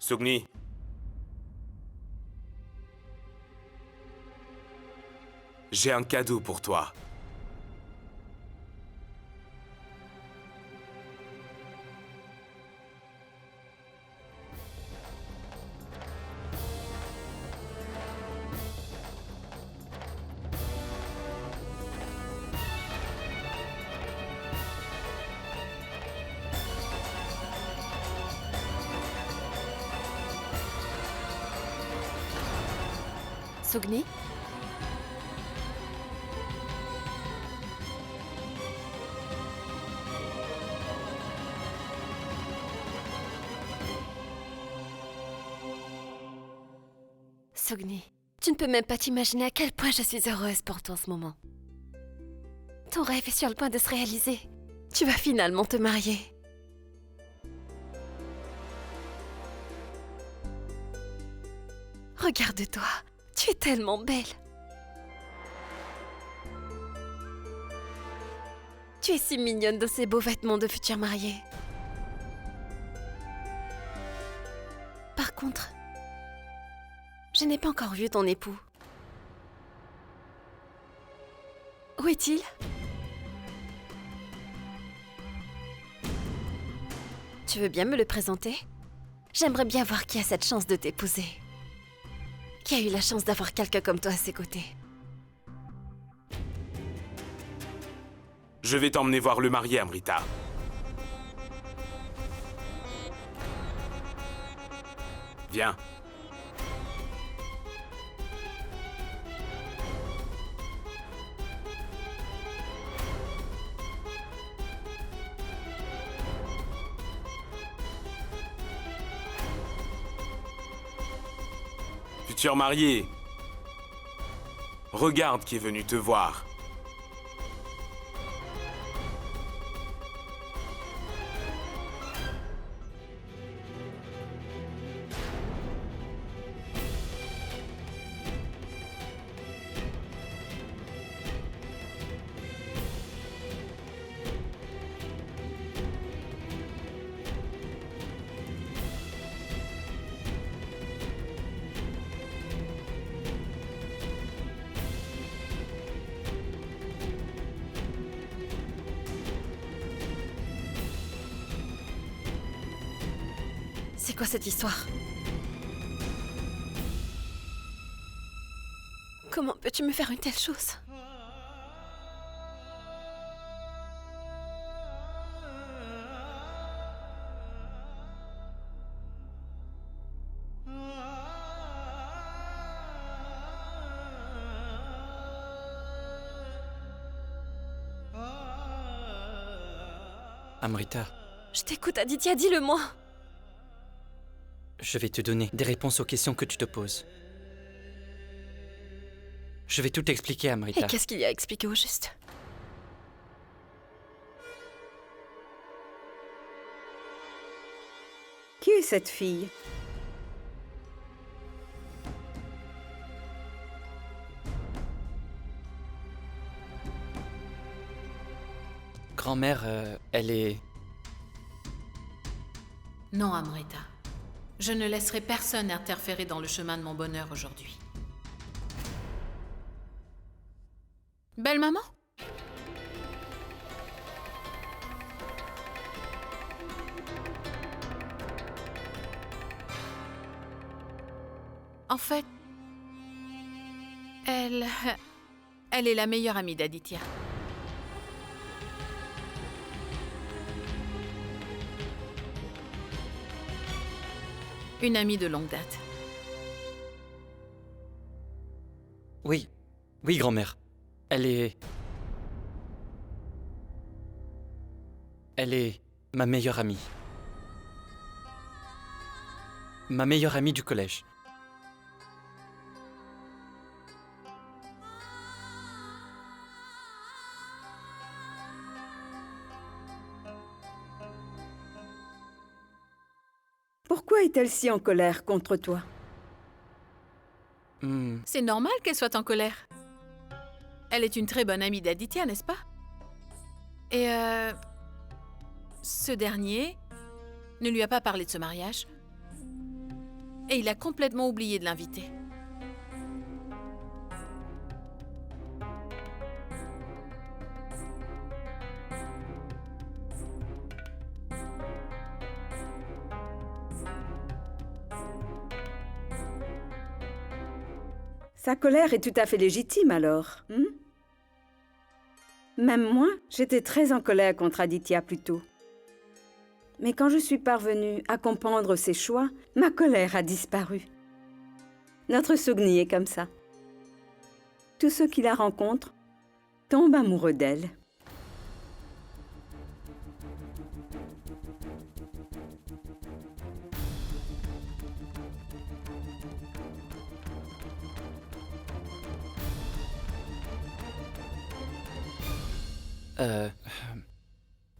Sugni. J'ai un cadeau pour toi. Sugni? Sugni, tu ne peux même pas t'imaginer à quel point je suis heureuse pour toi en ce moment. Ton rêve est sur le point de se réaliser. Tu vas finalement te marier. Regarde-toi, tu es tellement belle. Tu es si mignonne dans ces beaux vêtements de future mariée. Par contre, je n'ai pas encore vu ton époux. Où est-il? Tu veux bien me le présenter? J'aimerais bien voir qui a cette chance de t'épouser. Qui a eu la chance d'avoir quelqu'un comme toi à ses côtés. Je vais t'emmener voir le marié, Amrita. Viens. Futur marié, regarde qui est venu te voir. C'est quoi cette histoire? Comment peux-tu me faire une telle chose? Amrita, Je t'écoute, Aditya, dis-le-moi. je vais te donner des réponses aux questions que tu te poses. Je vais tout expliquer, Et Amrita. qu'est-ce qu'il y a à expliquer au juste? Qui est cette fille? Grand-mère, elle est... Non, Amrita. Je ne laisserai personne interférer dans le chemin de mon bonheur aujourd'hui. Belle maman? En fait, elle est la meilleure amie d'Aditya. Une amie de longue date. Oui, oui, grand-mère. Elle est ma meilleure amie. Ma meilleure amie du collège. Pourquoi est-elle si en colère contre toi? C'est normal qu'elle soit en colère. Elle est une très bonne amie d'Aditya, n'est-ce pas? Et ce dernier ne lui a pas parlé de ce mariage. Et il a complètement oublié de l'inviter. Sa colère est tout à fait légitime alors. Même moi, j'étais très en colère contre Aditya plus tôt. Mais quand je suis parvenue à comprendre ses choix, ma colère a disparu. Notre Sugni est comme ça. Tous ceux qui la rencontrent tombent amoureux d'elle.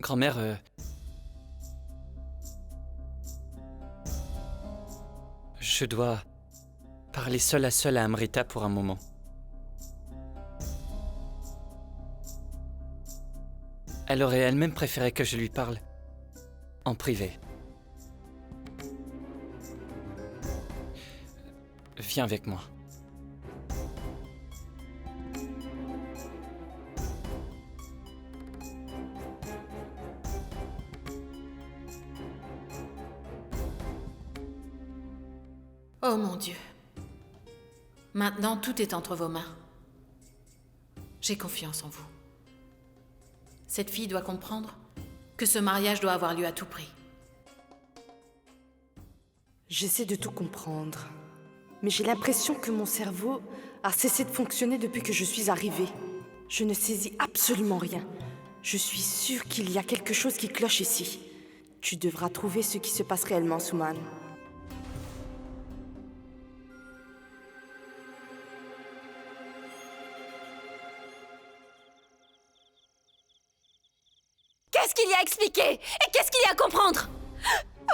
Grand-mère, je dois parler seul à Amrita pour un moment. Elle aurait elle-même préféré que je lui parle en privé. Viens avec moi. Oh mon Dieu. Maintenant, tout est entre vos mains. J'ai confiance en vous. Cette fille doit comprendre que ce mariage doit avoir lieu à tout prix. J'essaie de tout comprendre. Mais j'ai l'impression que mon cerveau a cessé de fonctionner depuis que je suis arrivée. Je ne saisis absolument rien. Je suis sûre qu'il y a quelque chose qui cloche ici. Tu devras trouver ce qui se passe réellement, Suman. Qu'est-ce qu'il y a à expliquer? Et qu'est-ce qu'il y a à comprendre?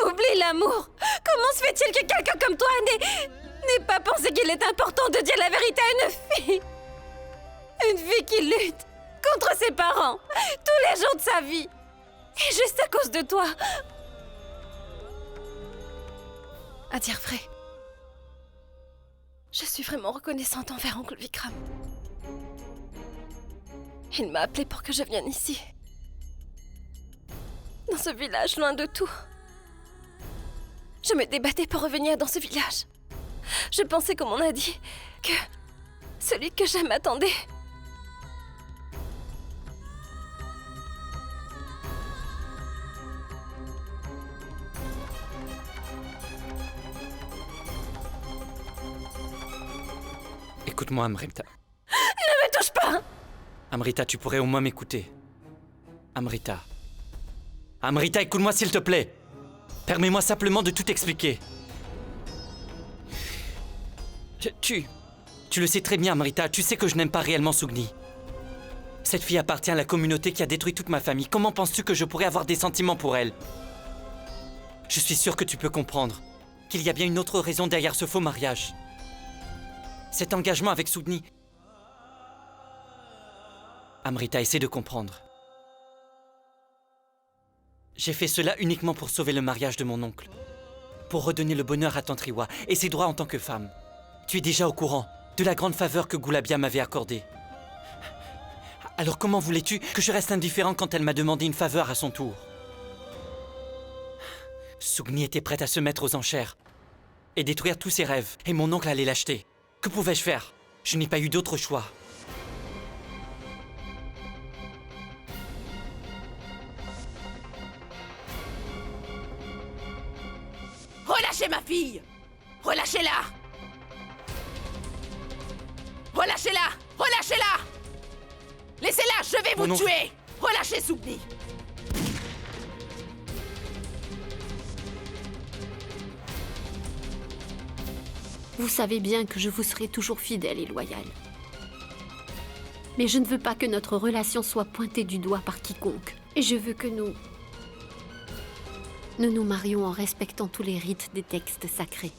Oublie l'amour. Comment se fait-il que quelqu'un comme toi n'ait pas pensé qu'il est important de dire la vérité à une fille? Une fille qui lutte contre ses parents tous les jours de sa vie. Et juste à cause de toi. À dire vrai, je suis vraiment reconnaissante envers oncle Vikram. Il m'a appelée pour que je vienne ici. Dans ce village, loin de tout. Je me débattais pour revenir dans ce village. Je pensais, comme on a dit, que celui que j'aime attendait. Écoute-moi, Amrita. Ne me touche pas! Amrita, tu pourrais au moins m'écouter. Amrita. Amrita, écoute-moi s'il te plaît. Permets-moi simplement de tout expliquer. Tu le sais très bien, Amrita. Tu sais que je n'aime pas réellement Sugni. Cette fille appartient à la communauté qui a détruit toute ma famille. Comment penses-tu que je pourrais avoir des sentiments pour elle? Je suis sûr que tu peux comprendre qu'il y a bien une autre raison derrière ce faux mariage. Cet engagement avec Sugni. Amrita, essaie de comprendre. J'ai fait cela uniquement pour sauver le mariage de mon oncle. Pour redonner le bonheur à Tantriwa et ses droits en tant que femme. Tu es déjà au courant de la grande faveur que Gulabia m'avait accordée. Alors comment voulais-tu que je reste indifférent quand elle m'a demandé une faveur à son tour? Sugni était prête à se mettre aux enchères et détruire tous ses rêves, et mon oncle allait l'acheter. Que pouvais-je faire? Je n'ai pas eu d'autre choix. Relâchez ma fille! Relâchez-la! Relâchez-la! Relâchez-la! Laissez-la, je vais vous tuer! Relâchez Sugni! Vous savez bien que je vous serai toujours fidèle et loyale. Mais je ne veux pas que notre relation soit pointée du doigt par quiconque. Et je veux que nous nous marions en respectant tous les rites des textes sacrés.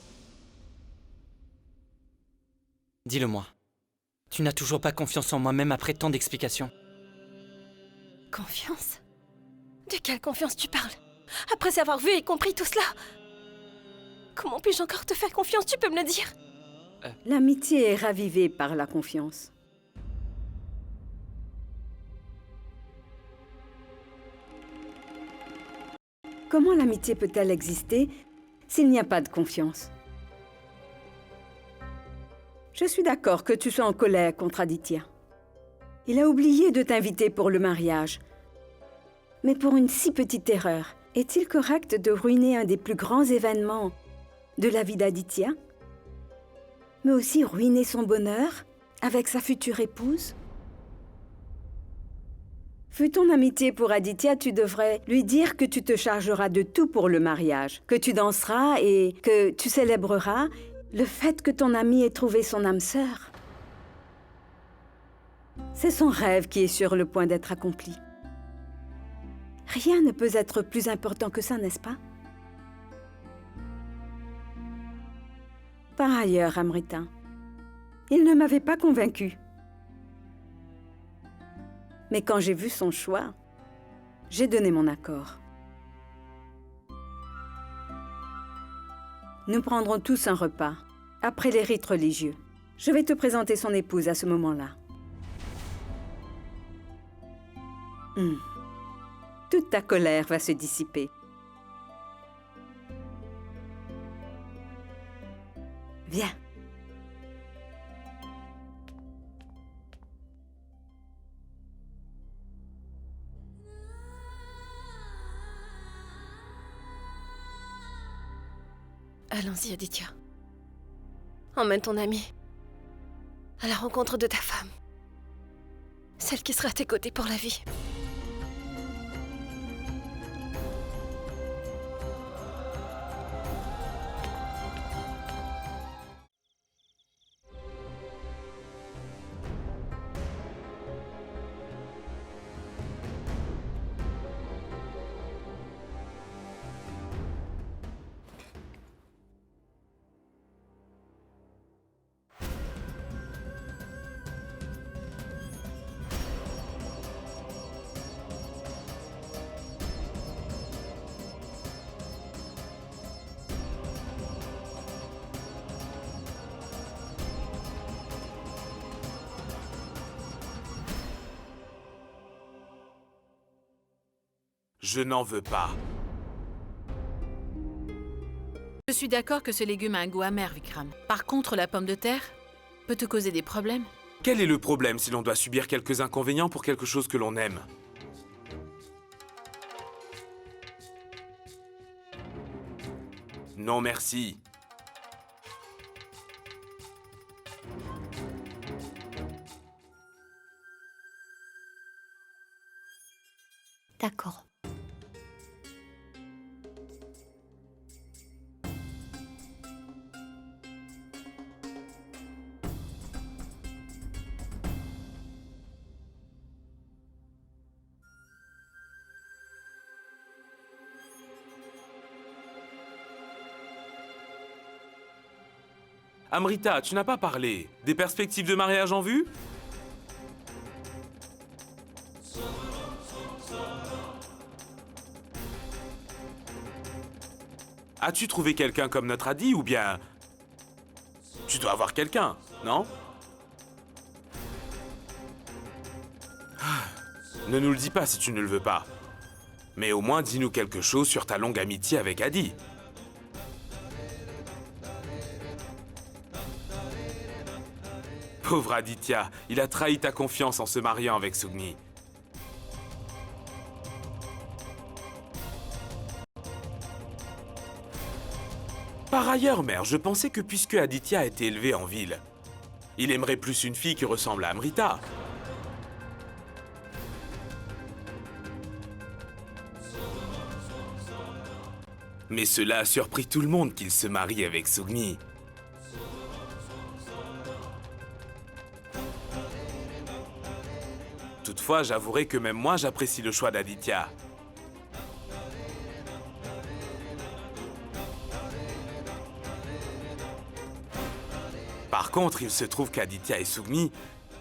Dis-le-moi. Tu n'as toujours pas confiance en moi, même après tant d'explications? Confiance? De quelle confiance tu parles? Après avoir vu et compris tout cela? Comment puis-je encore te faire confiance? Tu peux me le dire? L'amitié est ravivée par la confiance. Comment l'amitié peut-elle exister s'il n'y a pas de confiance? Je suis d'accord que tu sois en colère contre Aditya. Il a oublié de t'inviter pour le mariage. Mais pour une si petite erreur, est-il correct de ruiner un des plus grands événements de la vie d'Aditya? Mais aussi ruiner son bonheur avec sa future épouse? Vu ton amitié pour Aditya, tu devrais lui dire que tu te chargeras de tout pour le mariage, que tu danseras et que tu célébreras le fait que ton ami ait trouvé son âme sœur. C'est son rêve qui est sur le point d'être accompli. Rien ne peut être plus important que ça, n'est-ce pas? Par ailleurs, Amrita, il ne m'avait pas convaincue. Mais quand j'ai vu son choix, j'ai donné mon accord. Nous prendrons tous un repas, après les rites religieux. Je vais te présenter son épouse à ce moment-là. Toute ta colère va se dissiper. Viens. Allons-y, Aditya. Emmène ton ami à la rencontre de ta femme. Celle qui sera à tes côtés pour la vie. Je n'en veux pas. Je suis d'accord que ce légume a un goût amer, Vikram. Par contre, la pomme de terre peut te causer des problèmes. Quel est le problème si l'on doit subir quelques inconvénients pour quelque chose que l'on aime? Non, merci. D'accord. Amrita, tu n'as pas parlé. Des perspectives de mariage en vue? As-tu trouvé quelqu'un comme notre Adi ou bien... Tu dois avoir quelqu'un, non? Ne nous le dis pas si tu ne le veux pas. Mais au moins dis-nous quelque chose sur ta longue amitié avec Adi. Pauvre Aditya, il a trahi ta confiance en se mariant avec Sugni. Par ailleurs, mère, je pensais que puisque Aditya a été élevé en ville, il aimerait plus une fille qui ressemble à Amrita. Mais cela a surpris tout le monde qu'il se marie avec Sugni. Toutefois, j'avouerai que même moi, j'apprécie le choix d'Aditya. Par contre, il se trouve qu'Aditya et Sugni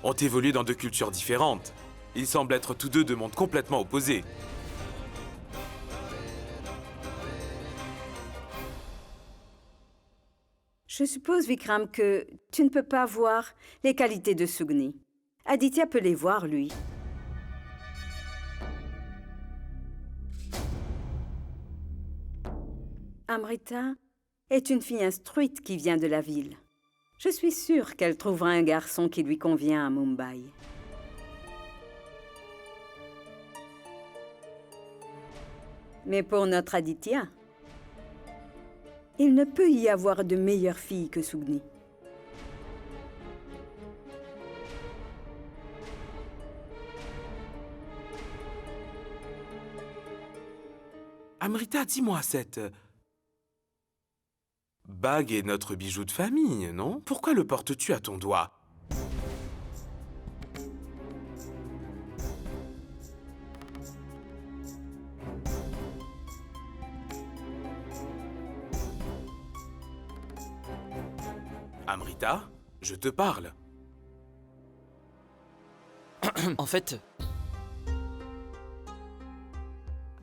ont évolué dans deux cultures différentes. Ils semblent être tous deux de mondes complètement opposés. Je suppose, Vikram, que tu ne peux pas voir les qualités de Sugni. Aditya peut les voir, lui. Amrita est une fille instruite qui vient de la ville. Je suis sûre qu'elle trouvera un garçon qui lui convient à Mumbai. Mais pour notre Aditya, il ne peut y avoir de meilleure fille que Sugni. Amrita, dis-moi, cette bague est notre bijou de famille, non? Pourquoi le portes-tu à ton doigt? Amrita, je te parle. En fait,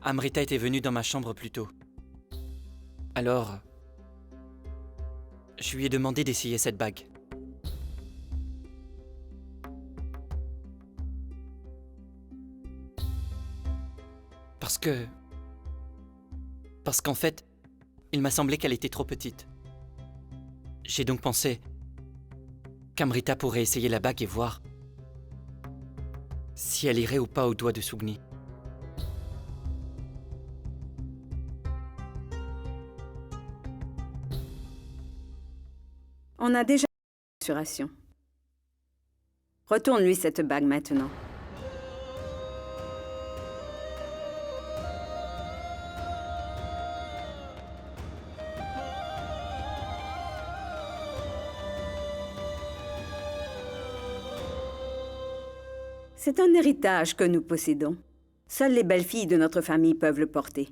Amrita était venue dans ma chambre plus tôt. Alors, je lui ai demandé d'essayer cette bague. Parce qu'en fait, il m'a semblé qu'elle était trop petite. J'ai donc pensé qu'Amrita pourrait essayer la bague et voir si elle irait ou pas au doigt de Sugni. On a déjà une assuration. Retourne-lui cette bague maintenant. C'est un héritage que nous possédons. Seules les belles filles de notre famille peuvent le porter.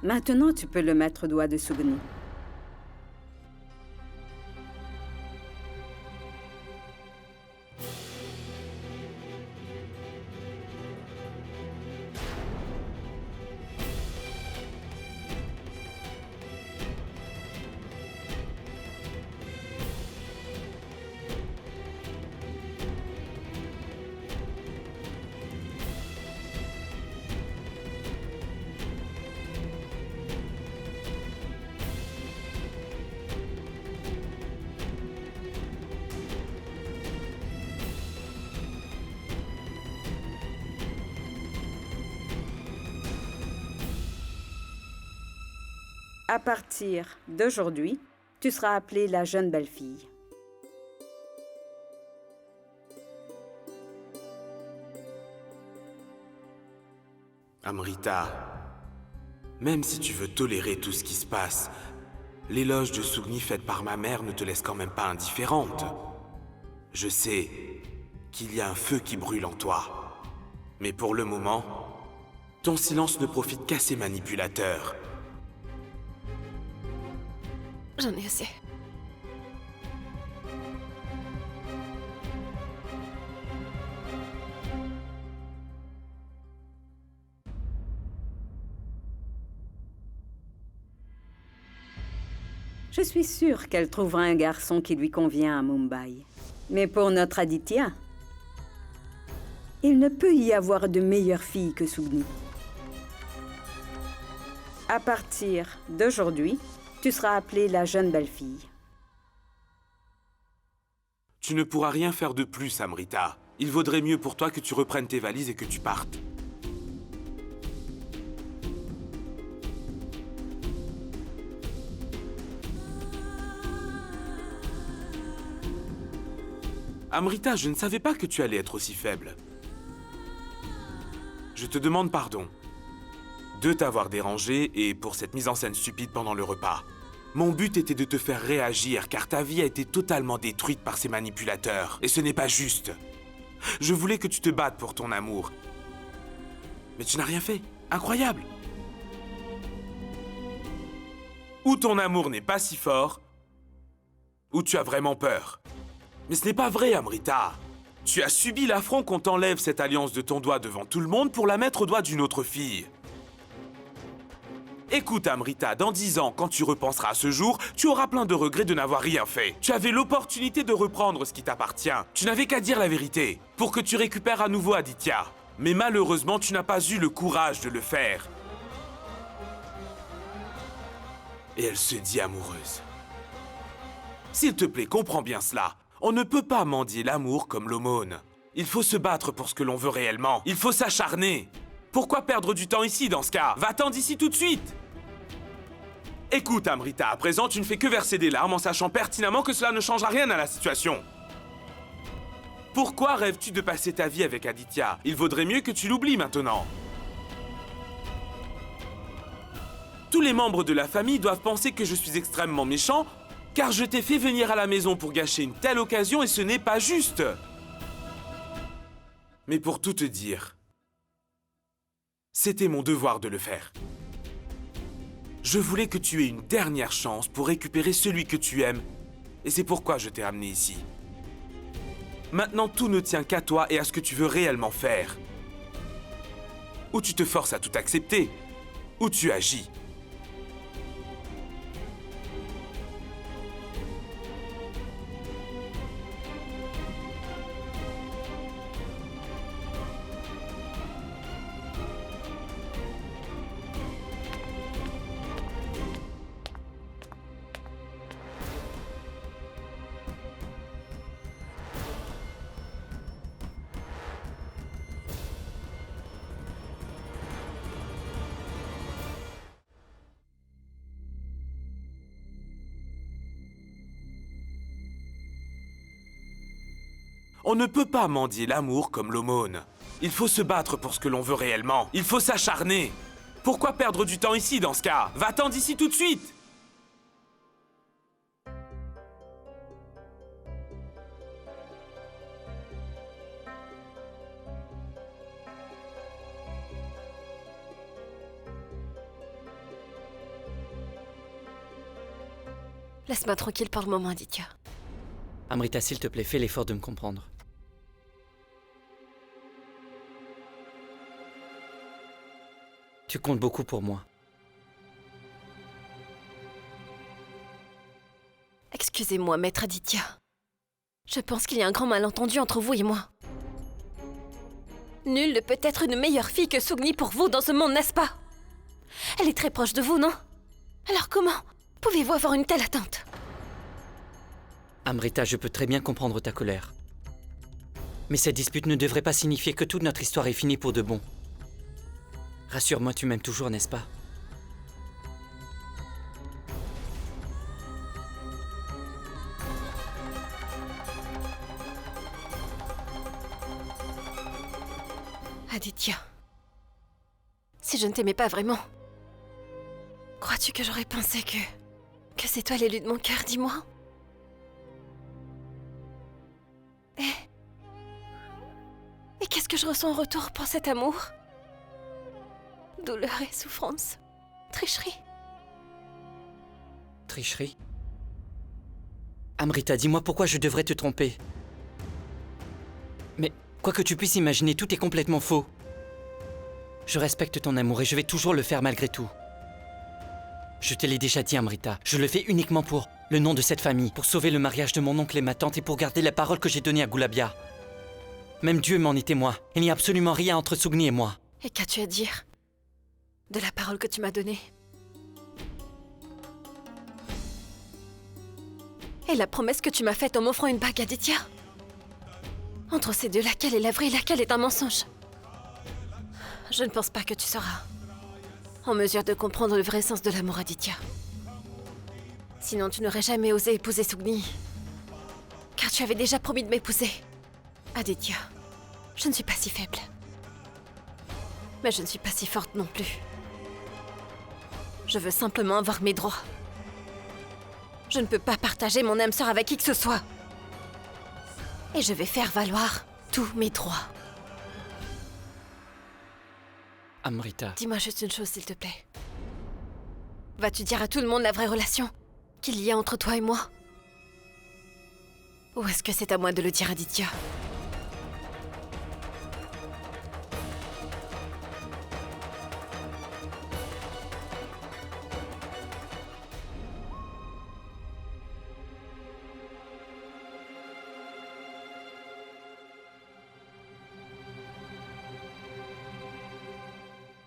Maintenant, tu peux le mettre au doigt de Sugni. À partir d'aujourd'hui, tu seras appelée la jeune belle-fille. Amrita, même si tu veux tolérer tout ce qui se passe, l'éloge de Sugni faite par ma mère ne te laisse quand même pas indifférente. Je sais qu'il y a un feu qui brûle en toi. Mais pour le moment, ton silence ne profite qu'à ces manipulateurs. J'en ai assez. Je suis sûre qu'elle trouvera un garçon qui lui convient à Mumbai. Mais pour notre Aditya, il ne peut y avoir de meilleure fille que Sugni. À partir d'aujourd'hui, tu seras appelée la jeune belle-fille. Tu ne pourras rien faire de plus, Amrita. Il vaudrait mieux pour toi que tu reprennes tes valises et que tu partes. Amrita, je ne savais pas que tu allais être aussi faible. Je te demande pardon de t'avoir dérangé et pour cette mise en scène stupide pendant le repas. Mon but était de te faire réagir car ta vie a été totalement détruite par ces manipulateurs. Et ce n'est pas juste. Je voulais que tu te battes pour ton amour. Mais tu n'as rien fait. Incroyable. Ou ton amour n'est pas si fort, ou tu as vraiment peur. Mais ce n'est pas vrai, Amrita. Tu as subi l'affront qu'on t'enlève cette alliance de ton doigt devant tout le monde pour la mettre au doigt d'une autre fille. Écoute, Amrita, dans 10 ans, quand tu repenseras à ce jour, tu auras plein de regrets de n'avoir rien fait. Tu avais l'opportunité de reprendre ce qui t'appartient. Tu n'avais qu'à dire la vérité, pour que tu récupères à nouveau Aditya. Mais malheureusement, tu n'as pas eu le courage de le faire. Et elle se dit amoureuse. S'il te plaît, comprends bien cela. On ne peut pas mendier l'amour comme l'aumône. Il faut se battre pour ce que l'on veut réellement. Il faut s'acharner. Pourquoi perdre du temps ici dans ce cas? Va-t'en d'ici tout de suite. Écoute, Amrita, à présent, tu ne fais que verser des larmes en sachant pertinemment que cela ne changera rien à la situation. Pourquoi rêves-tu de passer ta vie avec Aditya? Il vaudrait mieux que tu l'oublies maintenant. Tous les membres de la famille doivent penser que je suis extrêmement méchant, car je t'ai fait venir à la maison pour gâcher une telle occasion et ce n'est pas juste. Mais pour tout te dire, c'était mon devoir de le faire. Je voulais que tu aies une dernière chance pour récupérer celui que tu aimes, et c'est pourquoi je t'ai amené ici. Maintenant, tout ne tient qu'à toi et à ce que tu veux réellement faire. Ou tu te forces à tout accepter, ou tu agis. On ne peut pas mendier l'amour comme l'aumône. Il faut se battre pour ce que l'on veut réellement. Il faut s'acharner. Pourquoi perdre du temps ici dans ce cas? Va-t'en d'ici tout de suite! Laisse-moi tranquille pour le moment, Aditya. Amrita, s'il te plaît, fais l'effort de me comprendre. Tu comptes beaucoup pour moi. Excusez-moi, maître Aditya. Je pense qu'il y a un grand malentendu entre vous et moi. Nul ne peut être une meilleure fille que Sugni pour vous dans ce monde, n'est-ce pas? Elle est très proche de vous, non? Alors comment pouvez-vous avoir une telle attente? Amrita, je peux très bien comprendre ta colère. Mais cette dispute ne devrait pas signifier que toute notre histoire est finie pour de bon. Rassure-moi, tu m'aimes toujours, n'est-ce pas? Aditya, si je ne t'aimais pas vraiment, crois-tu que j'aurais pensé que c'est toi l'élu de mon cœur, dis-moi? Et qu'est-ce que je ressens en retour pour cet amour? Douleur et souffrance. Tricherie. Tricherie? Amrita, dis-moi pourquoi je devrais te tromper. Mais quoi que tu puisses imaginer, tout est complètement faux. Je respecte ton amour et je vais toujours le faire malgré tout. Je te l'ai déjà dit, Amrita. Je le fais uniquement pour le nom de cette famille, pour sauver le mariage de mon oncle et ma tante et pour garder la parole que j'ai donnée à Gulabia. Même Dieu m'en est témoin. Il n'y a absolument rien entre Sugni et moi. Et qu'as-tu à dire de la parole que tu m'as donnée? Et la promesse que tu m'as faite en m'offrant une bague, Aditya? Entre ces deux, laquelle est la vraie et laquelle est un mensonge? Je ne pense pas que tu seras en mesure de comprendre le vrai sens de l'amour, Aditya. Sinon, tu n'aurais jamais osé épouser Sugni. Car tu avais déjà promis de m'épouser. Aditya, je ne suis pas si faible. Mais je ne suis pas si forte non plus. Je veux simplement avoir mes droits. Je ne peux pas partager mon âme sœur avec qui que ce soit. Et je vais faire valoir tous mes droits. Amrita. Dis-moi juste une chose, s'il te plaît. Vas-tu dire à tout le monde la vraie relation qu'il y a entre toi et moi? Ou est-ce que c'est à moi de le dire, Aditya?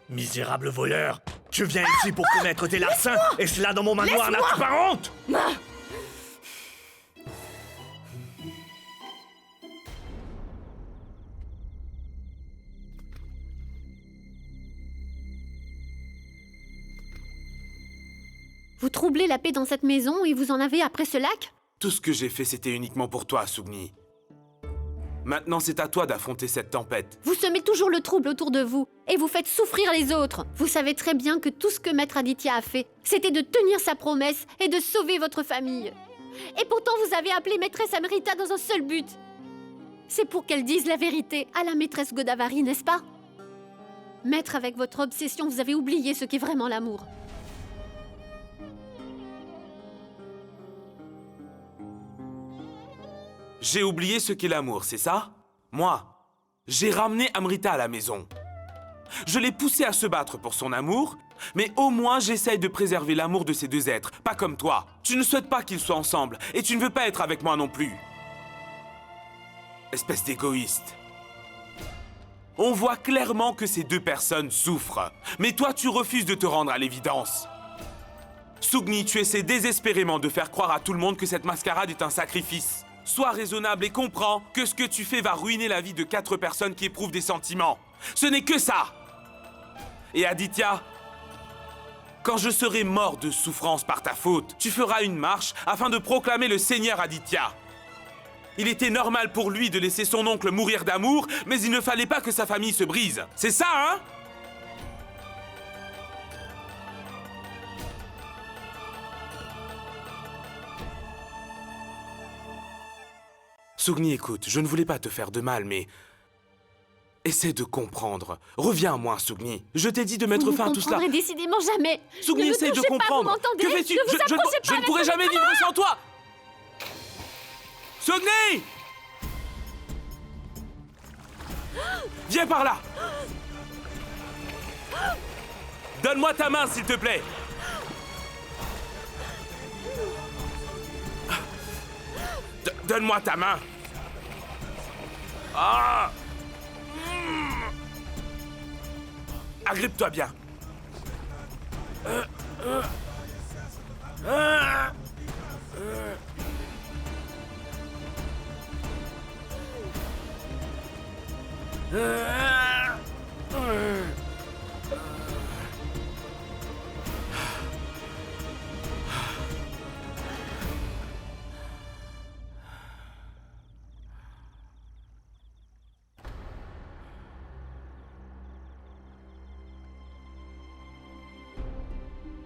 Misérable voleur! Tu viens ici pour commettre tes larcins, et cela dans mon manoir, n'as-tu pas honte? Vous troublez la paix dans cette maison et vous en avez après ce lac? Tout ce que j'ai fait, c'était uniquement pour toi, Sugni. Maintenant, c'est à toi d'affronter cette tempête. Vous semez toujours le trouble autour de vous et vous faites souffrir les autres. Vous savez très bien que tout ce que Maître Aditya a fait, c'était de tenir sa promesse et de sauver votre famille. Et pourtant, vous avez appelé maîtresse Amrita dans un seul but. C'est pour qu'elle dise la vérité à la maîtresse Godavari, n'est-ce pas? Maître, avec votre obsession, vous avez oublié ce qu'est vraiment l'amour. J'ai oublié ce qu'est l'amour, c'est ça? Moi, j'ai ramené Amrita à la maison. Je l'ai poussée à se battre pour son amour, mais au moins j'essaye de préserver l'amour de ces deux êtres, pas comme toi. Tu ne souhaites pas qu'ils soient ensemble, et tu ne veux pas être avec moi non plus. Espèce d'égoïste. On voit clairement que ces deux personnes souffrent, mais toi tu refuses de te rendre à l'évidence. Sugni, tu essaies désespérément de faire croire à tout le monde que cette mascarade est un sacrifice. Sois raisonnable et comprends que ce que tu fais va ruiner la vie de 4 personnes qui éprouvent des sentiments. Ce n'est que ça. Et Aditya, quand je serai mort de souffrance par ta faute, tu feras une marche afin de proclamer le Seigneur Aditya. Il était normal pour lui de laisser son oncle mourir d'amour, mais il ne fallait pas que sa famille se brise. C'est ça, hein? Sugni, écoute, je ne voulais pas te faire de mal, mais... Essaie de comprendre. Reviens à moi, Sugni. Je t'ai dit de mettre fin à tout cela. Vous ne comprendrez décidément jamais. Sugni, essaie de comprendre. Que fais-tu? Je ne pourrai jamais vivre sans toi. Sugni! Viens par là. Donne-moi ta main, s'il te plaît. Donne-moi ta main. Ah! Agrippe-toi bien.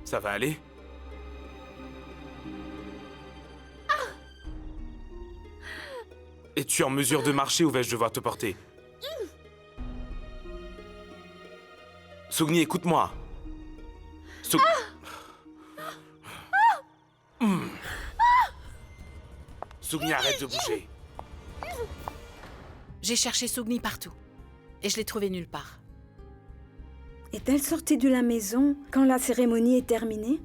Ça va aller? Es-tu en mesure de marcher ou vais-je devoir te porter? Sugni, écoute-moi. Sugni, arrête de bouger. J'ai cherché Sugni partout. Et je l'ai trouvée nulle part. Est-elle sortie de la maison quand la cérémonie est terminée?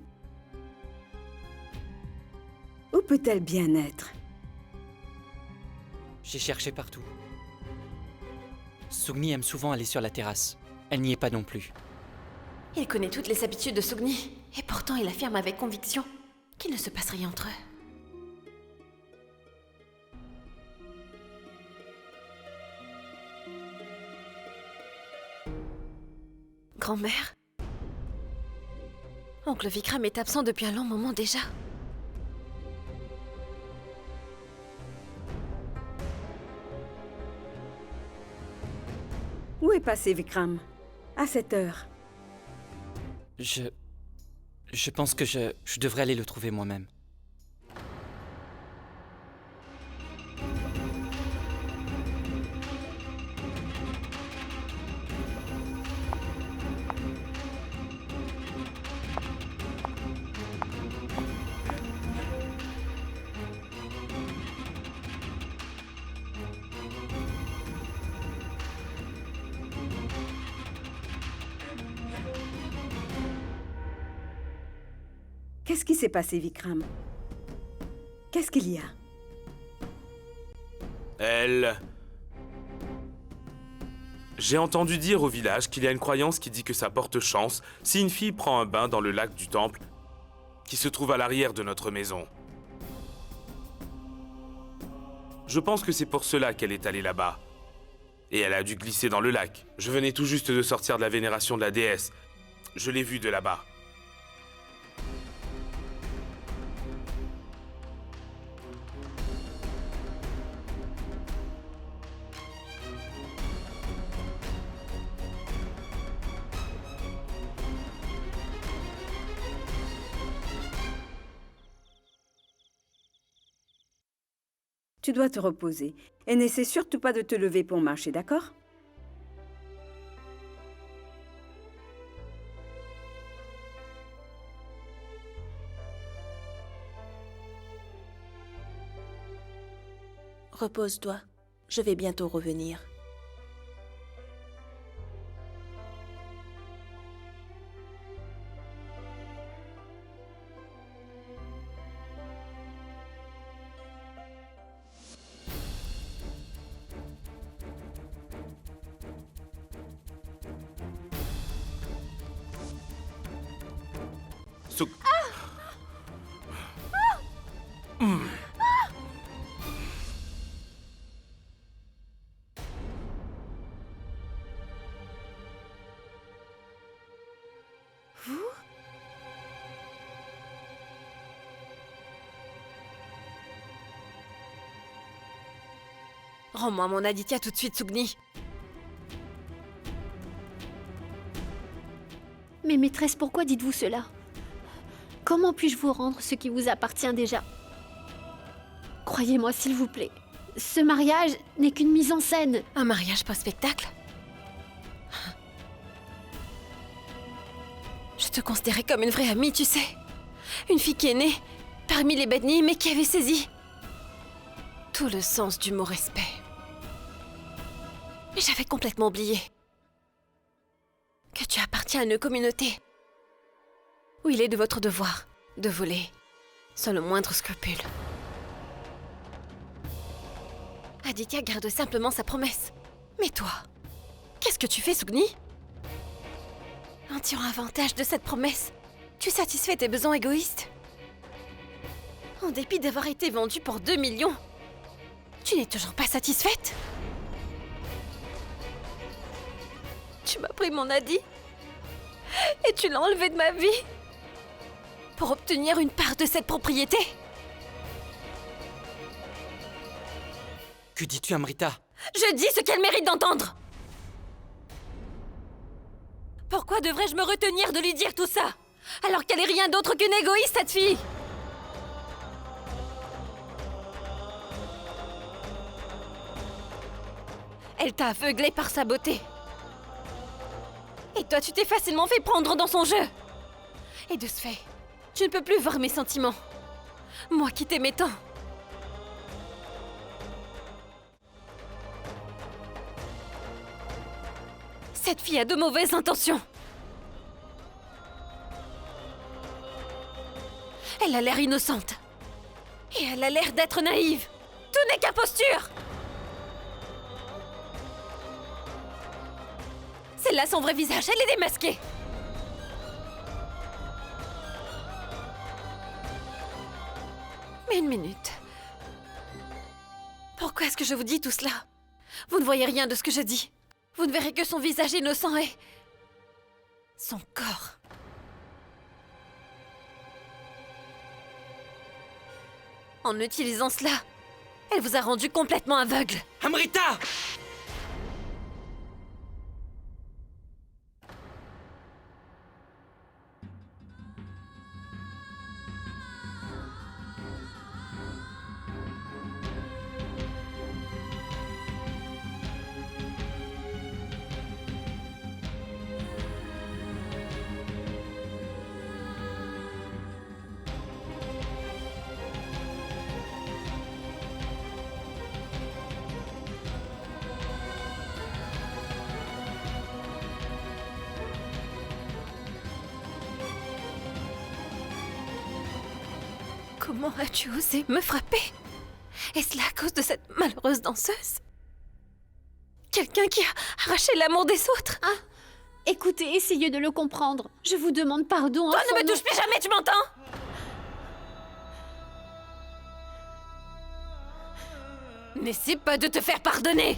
Où peut-elle bien être? J'ai cherché partout. Sugni aime souvent aller sur la terrasse. Elle n'y est pas non plus. Il connaît toutes les habitudes de Sugni, et pourtant il affirme avec conviction qu'il ne se passe rien entre eux. Grand-mère? Oncle Vikram est absent depuis un long moment déjà. est passé Vikram? À cette heure? Je pense que je devrais aller le trouver moi-même. Qu'est-ce qui s'est passé, Vikram? Qu'est-ce qu'il y a? J'ai entendu dire au village qu'il y a une croyance qui dit que ça porte chance si une fille prend un bain dans le lac du temple qui se trouve à l'arrière de notre maison. Je pense que c'est pour cela qu'elle est allée là-bas. Et elle a dû glisser dans le lac. Je venais tout juste de sortir de la vénération de la déesse. Je l'ai vue de là-bas. Tu dois te reposer. Et n'essaie surtout pas de te lever pour marcher, d'accord? Repose-toi. Je vais bientôt revenir. Rends-moi mon Aditya tout de suite, Sugni. Mais maîtresse, pourquoi dites-vous cela? Comment puis-je vous rendre ce qui vous appartient déjà? Croyez-moi, s'il vous plaît. Ce mariage n'est qu'une mise en scène. Un mariage pas spectacle? Je te considérais comme une vraie amie, tu sais. Une fille qui est née parmi les Bedni, mais qui avait saisi tout le sens du mot respect. Mais j'avais complètement oublié que tu appartiens à une communauté où il est de votre devoir de voler sans le moindre scrupule. Aditya garde simplement sa promesse. Mais toi, qu'est-ce que tu fais, Sugni? En tirant avantage de cette promesse, tu satisfais tes besoins égoïstes. En dépit d'avoir été vendue pour 2 millions, tu n'es toujours pas satisfaite? Tu m'as pris mon Adi et tu l'as enlevé de ma vie pour obtenir une part de cette propriété. Que dis-tu, Amrita? Je dis ce qu'elle mérite d'entendre. Pourquoi devrais-je me retenir de lui dire tout ça, alors qu'elle est rien d'autre qu'une égoïste, cette fille? Elle t'a aveuglé par sa beauté. Et toi, tu t'es facilement fait prendre dans son jeu. Et de ce fait, je ne peux plus voir mes sentiments. Moi qui t'aimais tant. Cette fille a de mauvaises intentions. Elle a l'air innocente. Et elle a l'air d'être naïve. Tout n'est qu'imposture. C'est là son vrai visage, elle est démasquée. Mais une minute. Pourquoi est-ce que je vous dis tout cela? Vous ne voyez rien de ce que je dis. Vous ne verrez que son visage innocent et son corps. En utilisant cela, elle vous a rendu complètement aveugle. Amrita! Comment as-tu osé me frapper? Est-ce là à cause de cette malheureuse danseuse? Quelqu'un qui a arraché l'amour des autres? Ah, écoutez, essayez de le comprendre. Je vous demande pardon. Toi, en ne son me touche plus jamais, tu m'entends? N'essaie pas de te faire pardonner!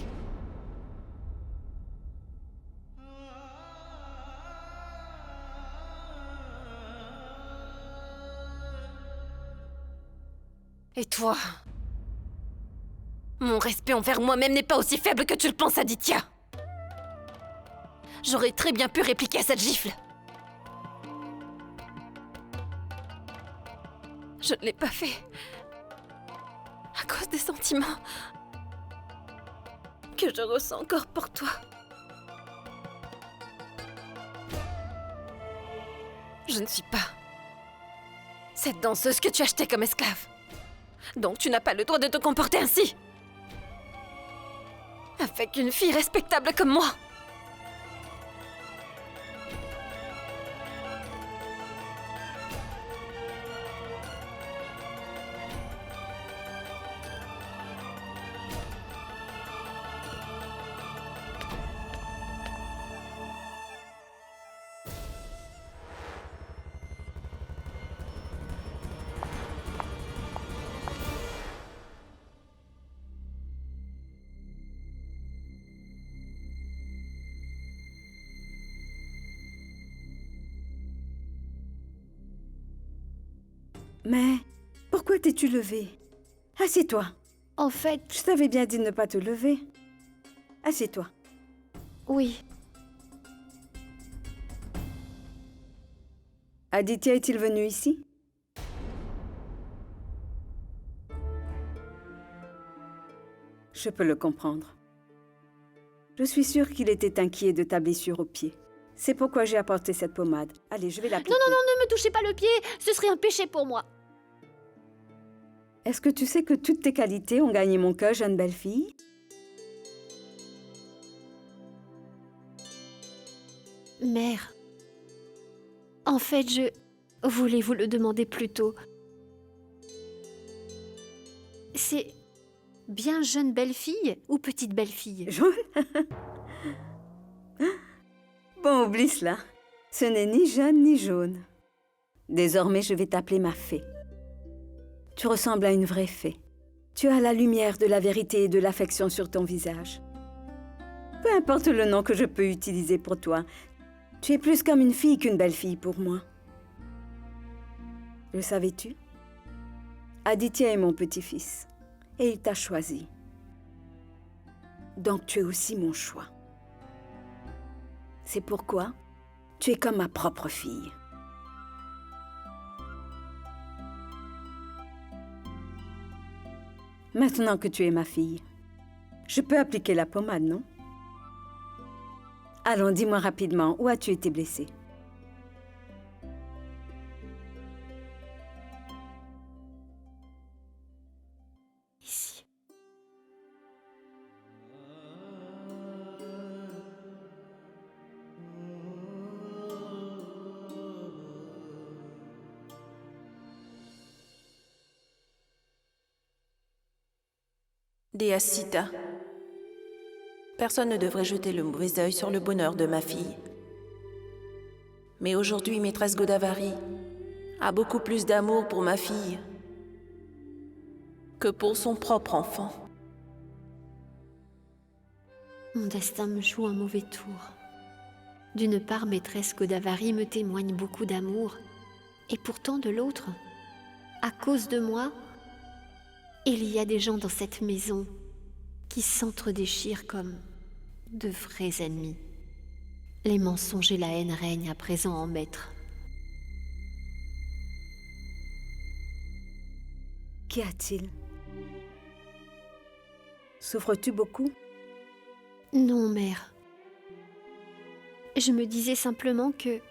Et toi? Mon respect envers moi-même n'est pas aussi faible que tu le penses, Aditya. J'aurais très bien pu répliquer à cette gifle. Je ne l'ai pas fait. À cause des sentiments que je ressens encore pour toi. Je ne suis pas cette danseuse que tu achetais comme esclave. Donc tu n'as pas le droit de te comporter ainsi. Avec une fille respectable comme moi. Mais pourquoi t'es-tu levée? Assieds-toi. En fait, Je t'avais bien dit de ne pas te lever. Assieds-toi. oui. Aditya est-il venu ici? Je peux le comprendre. Je suis sûre qu'il était inquiet de ta blessure au pied. C'est pourquoi j'ai apporté cette pommade. Allez, je vais l'appliquer. Non, ne me touchez pas le pied. Ce serait un péché pour moi. Est-ce que tu sais que toutes tes qualités ont gagné mon cœur, jeune belle fille? Mère. En fait, je voulais vous le demander plus tôt. C'est bien jeune belle-fille ou petite belle-fille? Jaune? Bon, oublie cela. Ce n'est ni jeune ni jaune. Désormais, je vais t'appeler ma fée. Tu ressembles à une vraie fée. Tu as la lumière de la vérité et de l'affection sur ton visage. Peu importe le nom que je peux utiliser pour toi, tu es plus comme une fille qu'une belle fille pour moi. Le savais-tu? Aditya est mon petit-fils et il t'a choisi. Donc tu es aussi mon choix. C'est pourquoi tu es comme ma propre fille. Maintenant que tu es ma fille, je peux appliquer la pommade, non? Allons, dis-moi rapidement, où as-tu été blessée? Ici. Déa Sita, personne ne devrait jeter le mauvais œil sur le bonheur de ma fille. Mais aujourd'hui, maîtresse Godavari a beaucoup plus d'amour pour ma fille que pour son propre enfant. Mon destin me joue un mauvais tour. D'une part, maîtresse Godavari me témoigne beaucoup d'amour, et pourtant de l'autre, à cause de moi, il y a des gens dans cette maison qui s'entre-déchirent comme de vrais ennemis. Les mensonges et la haine règnent à présent en maître. Qu'y a-t-il? Souffres-tu beaucoup? Non, mère. Je me disais simplement que...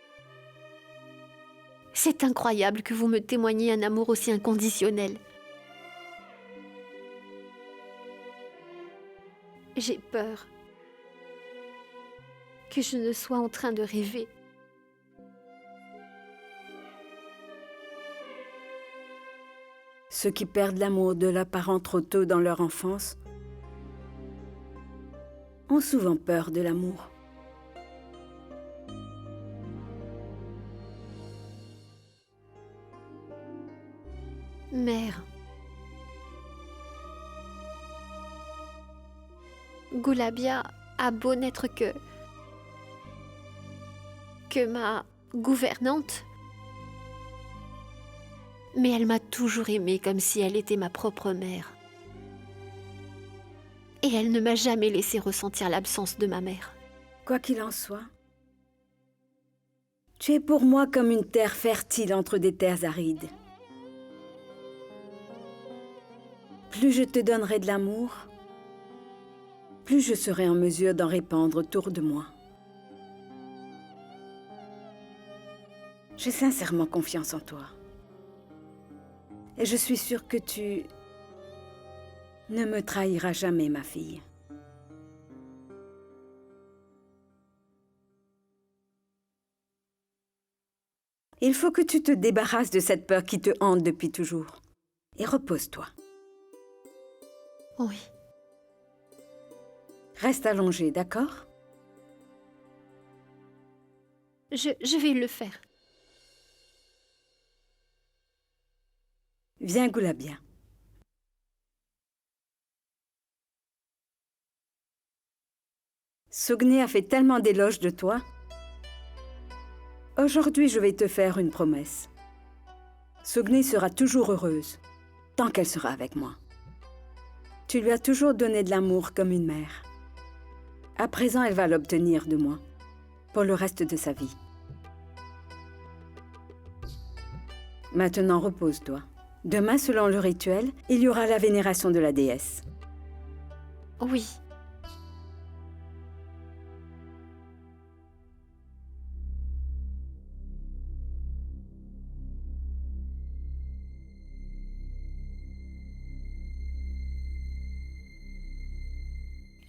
c'est incroyable que vous me témoigniez un amour aussi inconditionnel. J'ai peur que je ne sois en train de rêver. Ceux qui perdent l'amour de leurs parents trop tôt dans leur enfance ont souvent peur de l'amour. Mère. Goulabia a beau n'être que ma gouvernante, mais elle m'a toujours aimée comme si elle était ma propre mère. Et elle ne m'a jamais laissé ressentir l'absence de ma mère. Quoi qu'il en soit, tu es pour moi comme une terre fertile entre des terres arides. Plus je te donnerai de l'amour, plus je serai en mesure d'en répandre autour de moi. J'ai sincèrement confiance en toi. Et je suis sûre que tu ne me trahiras jamais, ma fille. Il faut que tu te débarrasses de cette peur qui te hante depuis toujours. Et repose-toi. Oui. Reste allongée, d'accord? Je vais le faire. Viens, Goulabia. Sogné a fait tellement d'éloges de toi. Aujourd'hui, je vais te faire une promesse. Sogné sera toujours heureuse, tant qu'elle sera avec moi. Tu lui as toujours donné de l'amour comme une mère. À présent, elle va l'obtenir de moi, pour le reste de sa vie. Maintenant, repose-toi. Demain, selon le rituel, il y aura la vénération de la déesse. Oui.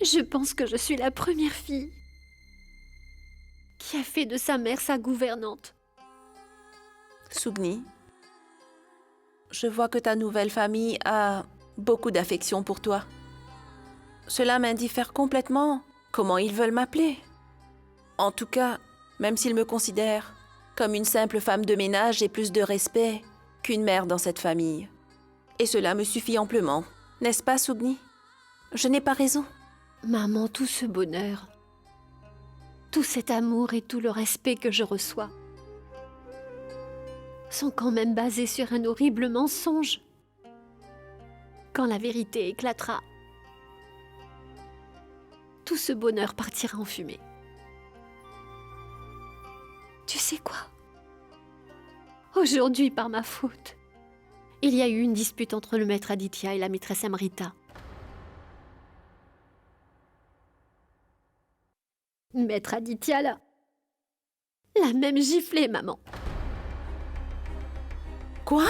Je pense que je suis la première fille qui a fait de sa mère sa gouvernante. Sougni, je vois que ta nouvelle famille a beaucoup d'affection pour toi. Cela m'indiffère complètement comment ils veulent m'appeler. En tout cas, même s'ils me considèrent comme une simple femme de ménage, j'ai plus de respect qu'une mère dans cette famille. Et cela me suffit amplement. N'est-ce pas, Sougni? Je n'ai pas raison. Maman, tout ce bonheur, tout cet amour et tout le respect que je reçois sont quand même basés sur un horrible mensonge. Quand la vérité éclatera, tout ce bonheur partira en fumée. Tu sais quoi? Aujourd'hui, par ma faute, il y a eu une dispute entre le maître Aditya et la maîtresse Amrita. Maître Aditya l'a même giflé, maman. Quoi?